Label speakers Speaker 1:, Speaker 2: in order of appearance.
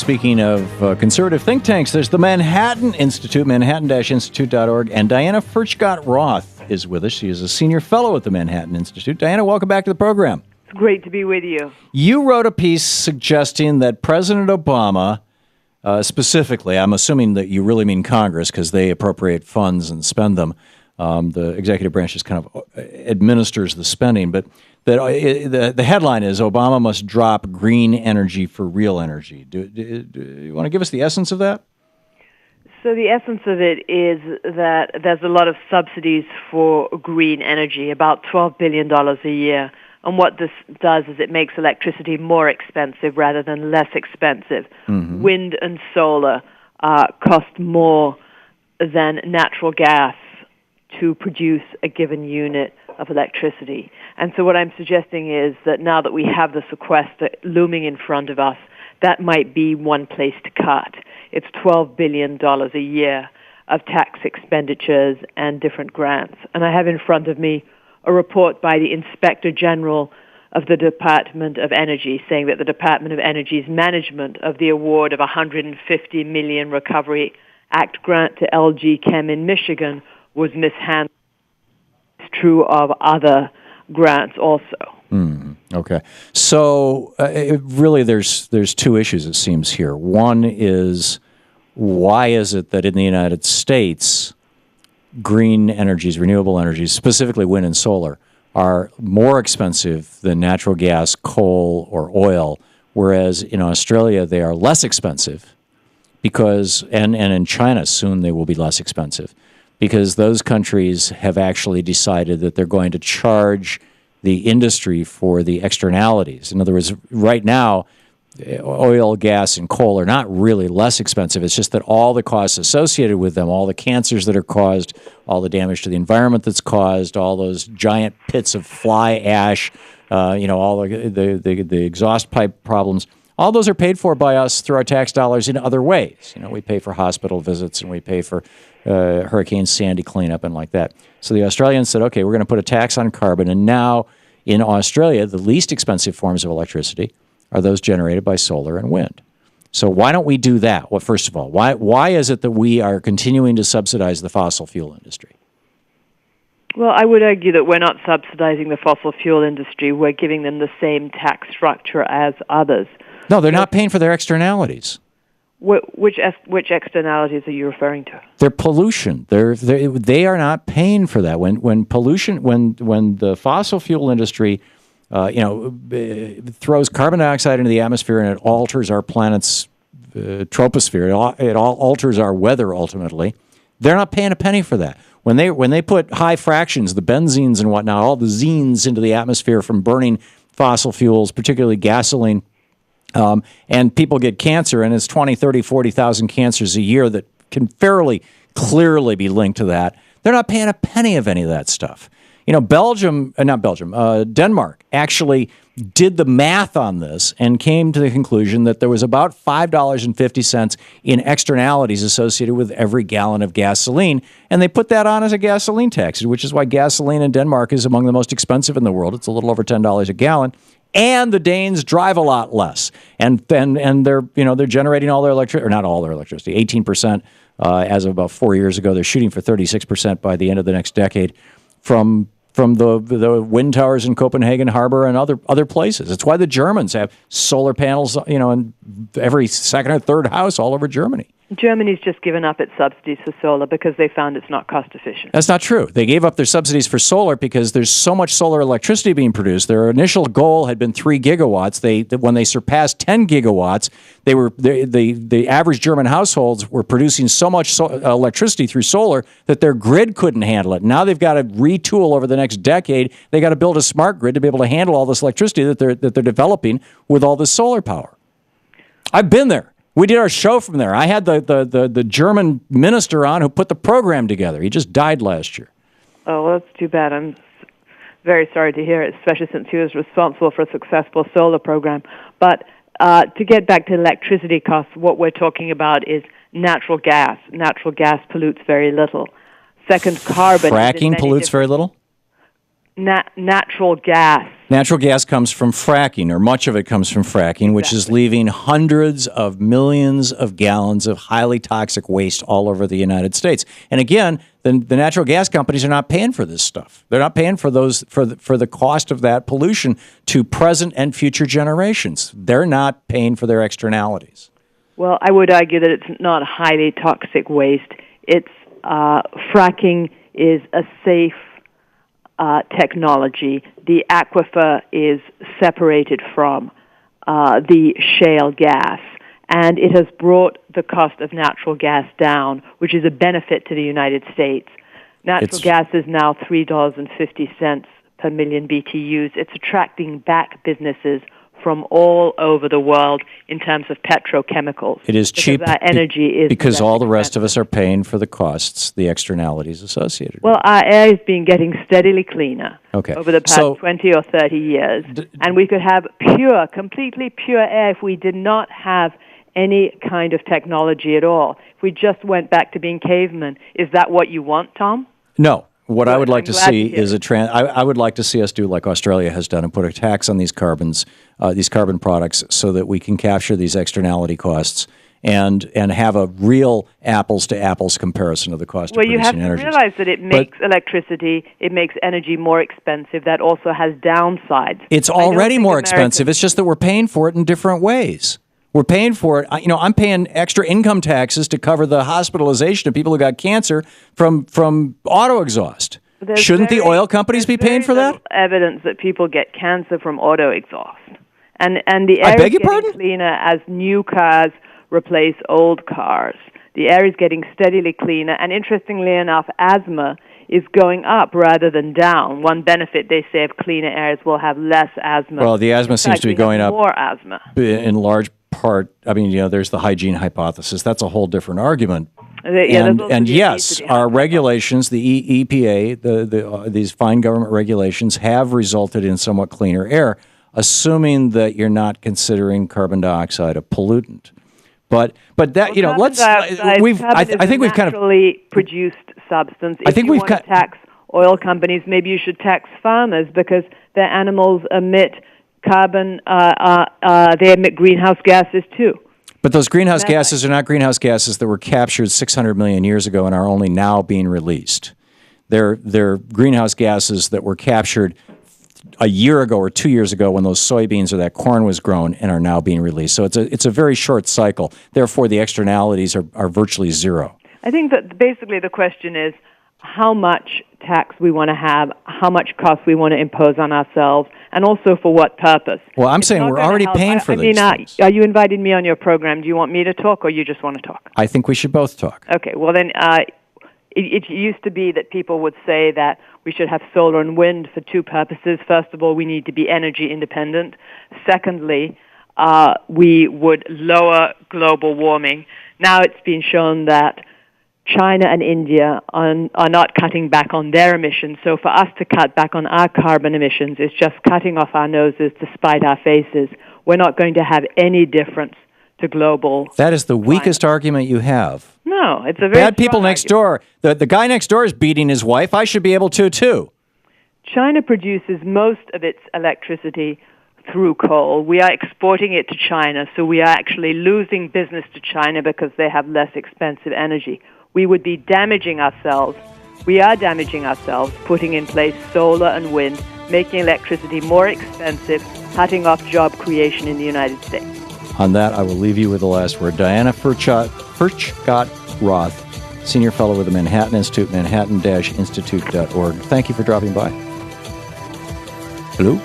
Speaker 1: Speaking of conservative think tanks, there's the Manhattan Institute, manhattan-institute.org, and Diana Furchtgott-Roth is with us. She is a senior fellow at the Manhattan Institute. Diana, welcome back to the program.
Speaker 2: It's great to be with you.
Speaker 1: You wrote a piece suggesting that President Obama, specifically, I'm assuming that you really mean Congress because they appropriate funds and spend them. The executive branch just kind of administers the spending, but that the headline is Obama must drop green energy for real energy. Do you want to give us the essence of that?
Speaker 2: So the essence of it is that there's a lot of subsidies for green energy, about $12 billion a year. And what this does is it makes electricity more expensive rather than less expensive. Mm-hmm. Wind and solar cost more than natural gas to produce a given unit of electricity. And so what I'm suggesting is that now that we have the sequester looming in front of us, that might be one place to cut. It's $12 billion a year of tax expenditures and different grants. And I have in front of me a report by the Inspector General of the Department of Energy saying that the Department of Energy's management of the award of $150 million Recovery Act grant to LG Chem in Michigan was mishandled. It's true of other grants also.
Speaker 1: Okay. So really there's two issues, it seems, here. One is, why is it that in the United States, green energies, renewable energies, specifically wind and solar, are more expensive than natural gas, coal, or oil, whereas in Australia they are less expensive because, and in China soon they will be less expensive, because those countries have actually decided that they're going to charge the industry for the externalities. In other words, right now, oil, gas, and coal are not really less expensive. It's just that all the costs associated with them, all the cancers that are caused, all the damage to the environment that's caused, all those giant pits of fly ash, all the exhaust pipe problems, all those are paid for by us through our tax dollars in other ways. We pay for hospital visits and we pay for Hurricane Sandy cleanup and like that. So the Australians said, okay, we're going to put a tax on carbon. And now in Australia, the least expensive forms of electricity are those generated by solar and wind. So why don't we do that? Well, first of all, why is it that we are continuing to subsidize the fossil fuel industry?
Speaker 2: Well, I would argue that we're not subsidizing the fossil fuel industry. We're giving them the same tax structure as others.
Speaker 1: No, they're not paying for their externalities.
Speaker 2: Which externalities are you referring to?
Speaker 1: Their pollution. They are not paying for that. When the fossil fuel industry, throws carbon dioxide into the atmosphere and it alters our planet's troposphere, it alters our weather ultimately. They're not paying a penny for that. When they put high fractions, the benzenes and whatnot, all the zenes into the atmosphere from burning fossil fuels, particularly gasoline. And people get cancer, and it's 20, 30, 40,000 cancers a year that can fairly clearly be linked to that. They're not paying a penny of any of that stuff. Denmark actually did the math on this and came to the conclusion that there was about $5.50 in externalities associated with every gallon of gasoline, and they put that on as a gasoline tax, which is why gasoline in Denmark is among the most expensive in the world. It's a little over $10 a gallon. And the Danes drive a lot less, and they're generating all their electricity, or not all their electricity, 18% as of about 4 years ago. They're shooting for 36% by the end of the next decade from the wind towers in Copenhagen Harbor and other places. It's why the Germans have solar panels, in every second or third house all over Germany.
Speaker 2: Germany's just given up its subsidies for solar because they found it's not cost efficient.
Speaker 1: That's not true. They gave up their subsidies for solar because there's so much solar electricity being produced. Their initial goal had been 3 gigawatts. When they surpassed 10 gigawatts, the average German households were producing so much electricity through solar that their grid couldn't handle it. Now they've got to retool over the next decade. They got to build a smart grid to be able to handle all this electricity that they're developing with all this solar power. I've been there. We did our show from there. I had the German minister on who put the program together. He just died last year.
Speaker 2: Oh, well, that's too bad. I'm very sorry to hear it, especially since he was responsible for a successful solar program. But to get back to electricity costs, what we're talking about is natural gas. Natural gas pollutes very little. Second, carbon.
Speaker 1: Fracking pollutes very little?
Speaker 2: natural gas.
Speaker 1: Natural gas comes from fracking, or much of it comes from fracking, which is leaving hundreds of millions of gallons of highly toxic waste all over the United States. And again, the natural gas companies are not paying for this stuff. They're not paying for the cost of that pollution to present and future generations. They're not paying for their externalities.
Speaker 2: Well, I would argue that it's not highly toxic waste. It's fracking is a safe technology. The aquifer is separated from the shale gas, and it has brought the cost of natural gas down, which is a benefit to the United States. Natural gas is now $3.50 per million BTUs. It's attracting back businesses from all over the world in terms of petrochemicals.
Speaker 1: It is cheap
Speaker 2: our energy is
Speaker 1: because all the rest
Speaker 2: expensive.
Speaker 1: of us are paying for the costs, the externalities associated
Speaker 2: Well,
Speaker 1: with it.
Speaker 2: our air has been getting steadily cleaner
Speaker 1: Okay.
Speaker 2: over the past 20 or 30 years, and we could have completely pure air if we did not have any kind of technology at all. If we just went back to being cavemen. Is that what you want, Tom?
Speaker 1: No. What I would like to see
Speaker 2: hear
Speaker 1: is I would like to see us do like Australia has done and put a tax on these carbon products so that we can capture these externality costs and have a real apples to apples comparison of the cost of producing energy.
Speaker 2: Well, you have to realize that it makes electricity, it makes energy more expensive. That also has downsides.
Speaker 1: It's already more expensive. It's just that we're paying for it in different ways. We're paying for it. I'm paying extra income taxes to cover the hospitalization of people who got cancer from auto exhaust. Shouldn't the oil companies be paying for that?
Speaker 2: Evidence that people get cancer from auto exhaust, and the air is getting cleaner as new cars replace old cars. The air is getting steadily cleaner, and interestingly enough, asthma is going up rather than down. One benefit, they say, of cleaner air is we'll have less asthma.
Speaker 1: Well, the asthma seems to be going up
Speaker 2: more asthma
Speaker 1: in large part. There's the hygiene hypothesis. That's a whole different argument. And yes, our regulations, the EPA, these fine government regulations have resulted in somewhat cleaner air, assuming that you're not considering carbon dioxide a pollutant. But that I think we've kind of
Speaker 2: naturally produced substance. If you want to tax oil companies, maybe you should tax farmers because their animals emit carbon. They emit greenhouse gases too.
Speaker 1: But those greenhouse gases are not greenhouse gases that were captured 600 million years ago and are only now being released. They're greenhouse gases that were captured a year ago or 2 years ago when those soybeans or that corn was grown and are now being released. So it's a very short cycle. Therefore, the externalities are virtually zero.
Speaker 2: I think that basically the question is how much tax we want to have, how much cost we want to impose on ourselves, and also for what purpose.
Speaker 1: Well, I'm saying we're already paying for these things.
Speaker 2: Are you inviting me on your program? Do you want me to talk or you just want to talk?
Speaker 1: I think we should both talk.
Speaker 2: Okay, well then it used to be that people would say that we should have solar and wind for two purposes. First of all, we need to be energy independent. Secondly, we would lower global warming. Now it's been shown that China and India are not cutting back on their emissions. So for us to cut back on our carbon emissions is just cutting off our noses to spite our faces. We're not going to have any difference to global
Speaker 1: That is the weakest argument you have.
Speaker 2: No, it's a very
Speaker 1: bad people next door. The guy next door is beating his wife. I should be able to, too.
Speaker 2: China produces most of its electricity through coal. We are exporting it to China, so we are actually losing business to China because they have less expensive energy. We would be damaging ourselves. We are damaging ourselves, putting in place solar and wind, making electricity more expensive, cutting off job creation in the United States.
Speaker 1: On that, I will leave you with the last word. Diana Furchtgott-Roth, Senior Fellow with the Manhattan Institute, manhattan-institute.org. Thank you for dropping by. Hello?